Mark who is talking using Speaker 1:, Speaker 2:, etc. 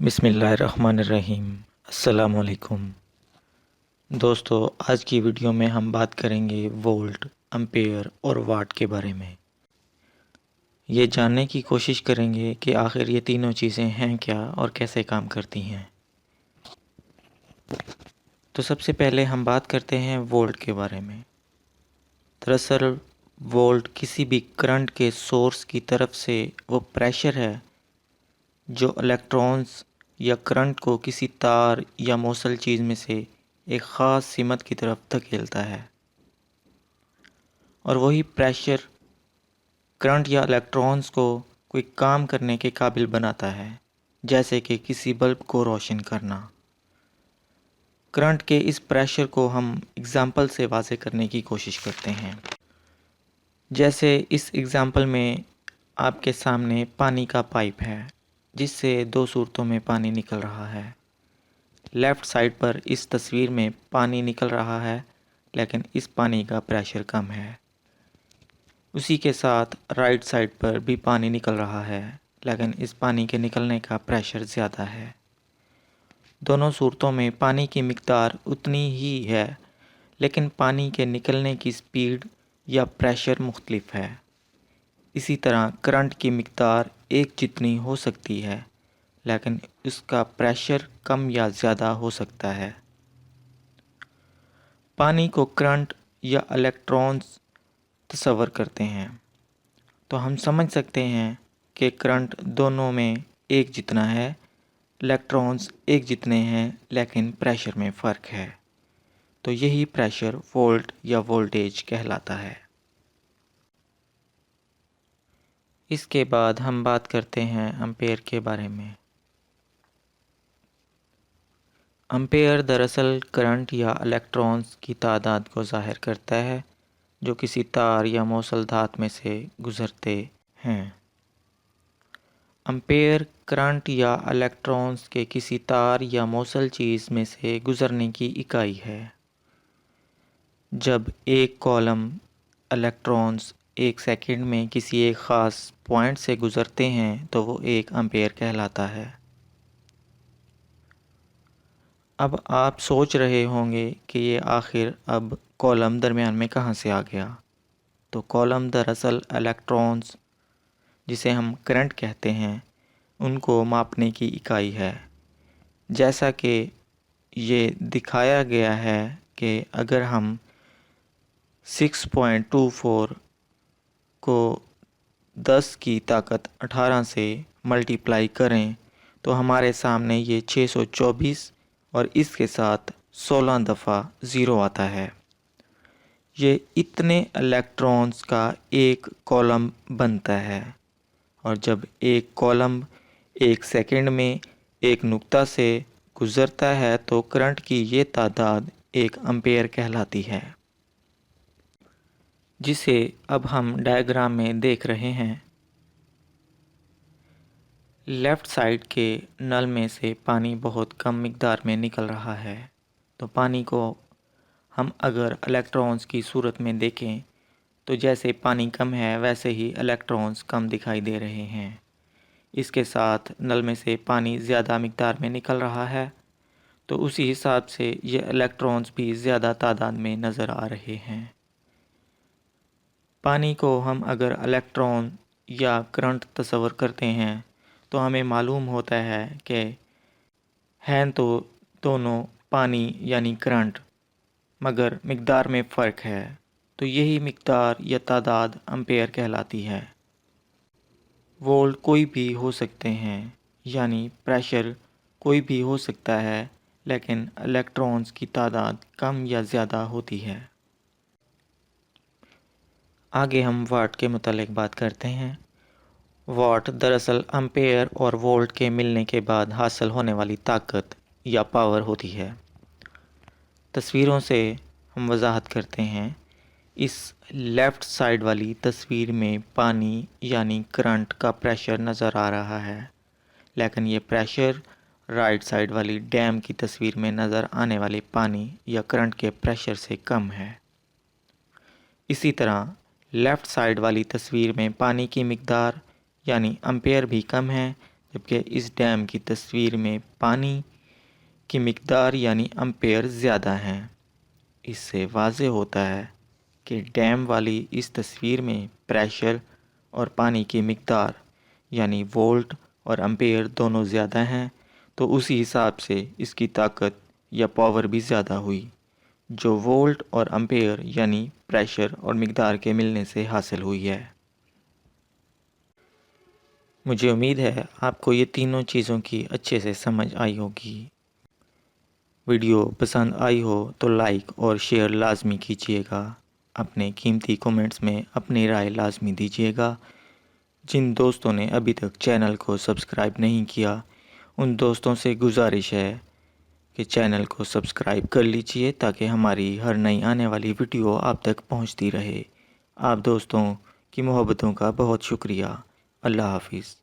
Speaker 1: بسم اللہ الرحمن الرحیم۔ السلام علیکم دوستو، آج کی ویڈیو میں ہم بات کریں گے وولٹ، امپیئر اور واٹ کے بارے میں۔ یہ جاننے کی کوشش کریں گے کہ آخر یہ تینوں چیزیں ہیں کیا اور کیسے کام کرتی ہیں۔ تو سب سے پہلے ہم بات کرتے ہیں وولٹ کے بارے میں۔ دراصل وولٹ کسی بھی کرنٹ کے سورس کی طرف سے وہ پریشر ہے جو الیکٹرونز یا کرنٹ کو کسی تار یا موصل چیز میں سے ایک خاص سمت کی طرف دھکیلتا ہے، اور وہی پریشر کرنٹ یا الیکٹرونز کو کوئی کام کرنے کے قابل بناتا ہے، جیسے کہ کسی بلب کو روشن کرنا۔ کرنٹ کے اس پریشر کو ہم اگزامپل سے واضح کرنے کی کوشش کرتے ہیں۔ جیسے اس اگزامپل میں آپ کے سامنے پانی کا پائپ ہے جس سے دو صورتوں میں پانی نکل رہا ہے۔ لیفٹ سائڈ پر اس تصویر میں پانی نکل رہا ہے، لیکن اس پانی کا پریشر کم ہے۔ اسی کے ساتھ رائٹ سائڈ پر بھی پانی نکل رہا ہے، لیکن اس پانی کے نکلنے کا پریشر زیادہ ہے۔ دونوں صورتوں میں پانی کی مقدار اتنی ہی ہے، لیکن پانی کے نکلنے کی سپیڈ یا پریشر مختلف ہے۔ اسی طرح کرنٹ کی مقدار ایک جتنی ہو سکتی ہے، لیکن اس کا پریشر کم یا زیادہ ہو سکتا ہے۔ پانی کو کرنٹ یا الیکٹرونز تصور کرتے ہیں تو ہم سمجھ سکتے ہیں کہ کرنٹ دونوں میں ایک جتنا ہے، الیکٹرونز ایک جتنے ہیں، لیکن پریشر میں فرق ہے۔ تو یہی پریشر وولٹ یا وولٹیج کہلاتا ہے۔ اس کے بعد ہم بات کرتے ہیں امپیئر کے بارے میں۔ امپیئر دراصل کرنٹ یا الیکٹرونز کی تعداد کو ظاہر کرتا ہے جو کسی تار یا موصل دھات میں سے گزرتے ہیں۔ امپیئر کرنٹ یا الیکٹرونز کے کسی تار یا موصل چیز میں سے گزرنے کی اکائی ہے۔ جب ایک کولم الیکٹرونز ایک سیکنڈ میں کسی ایک خاص پوائنٹ سے گزرتے ہیں تو وہ ایک امپیئر کہلاتا ہے۔ اب آپ سوچ رہے ہوں گے کہ یہ آخر اب کولم درمیان میں کہاں سے آ گیا؟ تو کولم دراصل الیکٹرونز، جسے ہم کرنٹ کہتے ہیں، ان کو ماپنے کی اکائی ہے۔ جیسا کہ یہ دکھایا گیا ہے کہ اگر ہم 6.24 کو 10 کی طاقت 18 سے ملٹیپلائی کریں تو ہمارے سامنے یہ 624 اور اس کے ساتھ 16 دفعہ 0 آتا ہے۔ یہ اتنے الیکٹرونز کا ایک کولم بنتا ہے، اور جب ایک کولم ایک سیکنڈ میں ایک نقطہ سے گزرتا ہے تو کرنٹ کی یہ تعداد ایک امپیئر کہلاتی ہے، جسے اب ہم ڈائیگرام میں دیکھ رہے ہیں۔ لیفٹ سائڈ کے نل میں سے پانی بہت کم مقدار میں نکل رہا ہے، تو پانی کو ہم اگر الیکٹرونز کی صورت میں دیکھیں تو جیسے پانی کم ہے ویسے ہی الیکٹرونز کم دکھائی دے رہے ہیں۔ اس کے ساتھ نل میں سے پانی زیادہ مقدار میں نکل رہا ہے، تو اسی حساب سے یہ الیکٹرونز بھی زیادہ تعداد میں نظر آ رہے ہیں۔ پانی کو ہم اگر الیکٹرون یا کرنٹ تصور کرتے ہیں تو ہمیں معلوم ہوتا ہے کہ ہیں تو دونوں پانی یعنی کرنٹ، مگر مقدار میں فرق ہے، تو یہی مقدار یا تعداد امپیئر کہلاتی ہے۔ وولٹ کوئی بھی ہو سکتے ہیں، یعنی پریشر کوئی بھی ہو سکتا ہے، لیکن الیکٹرونز کی تعداد کم یا زیادہ ہوتی ہے۔ آگے ہم واٹ کے متعلق بات کرتے ہیں۔ واٹ دراصل امپیئر اور وولٹ کے ملنے کے بعد حاصل ہونے والی طاقت یا پاور ہوتی ہے۔ تصویروں سے ہم وضاحت کرتے ہیں۔ اس لیفٹ سائڈ والی تصویر میں پانی یعنی کرنٹ کا پریشر نظر آ رہا ہے، لیکن یہ پریشر رائٹ سائڈ والی ڈیم کی تصویر میں نظر آنے والے پانی یا کرنٹ کے پریشر سے کم ہے۔ اسی طرح لیفٹ سائڈ والی تصویر میں پانی کی مقدار یعنی امپیئر بھی کم ہے، جبکہ اس ڈیم کی تصویر میں پانی کی مقدار یعنی امپیئر زیادہ ہیں۔ اس سے واضح ہوتا ہے کہ ڈیم والی اس تصویر میں پریشر اور پانی کی مقدار یعنی وولٹ اور امپیئر دونوں زیادہ ہیں، تو اسی حساب سے اس کی طاقت یا پاور بھی زیادہ ہوئی، جو وولٹ اور امپیئر یعنی پریشر اور مقدار کے ملنے سے حاصل ہوئی ہے۔ مجھے امید ہے آپ کو یہ تینوں چیزوں کی اچھے سے سمجھ آئی ہوگی۔ ویڈیو پسند آئی ہو تو لائک اور شیئر لازمی کیجیے گا۔ اپنے قیمتی کومنٹس میں اپنی رائے لازمی دیجیے گا۔ جن دوستوں نے ابھی تک چینل کو سبسکرائب نہیں کیا، ان دوستوں سے گزارش ہے کہ چینل کو سبسکرائب کر لیجئے تاکہ ہماری ہر نئی آنے والی ویڈیو آپ تک پہنچتی رہے۔ آپ دوستوں کی محبتوں کا بہت شکریہ۔ اللہ حافظ۔